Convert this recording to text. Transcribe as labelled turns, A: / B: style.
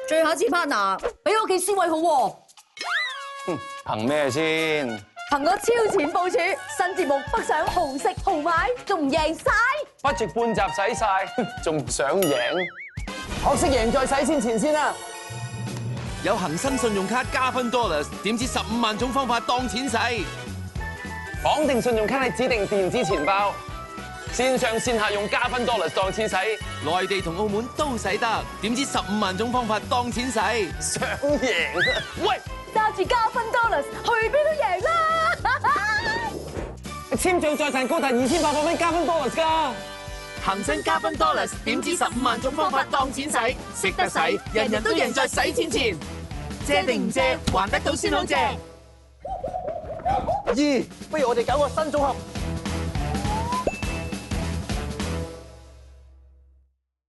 A: 最後一次 partner，俾我嘅思維好喎。
B: 憑咩先？
A: 憑個超前部署，新節目北上豪食豪買，仲唔贏晒？
B: budget 半集使晒，仲唔想贏？
C: 學識贏在使錢前先啦！
D: 有恒生信用卡加分 dollars， 點知15萬種方法當錢使。
B: 綁定信用卡喺指定電子錢包，線上線下用加分 dollars 當錢使，
D: 內地同澳門都使得，點知15萬種方法當錢使。
B: 想贏啊！喂，
A: 揸住加分 dollars 去邊都贏啦！
C: 簽賬再賺高達2800蚊加分 dollars 㗎！
D: 恒生加分 dollars， 點知15萬種方法當錢使，識得使，人人都贏在使錢前。借定唔借，還得到先好借。
C: 不如我哋搞個新組合，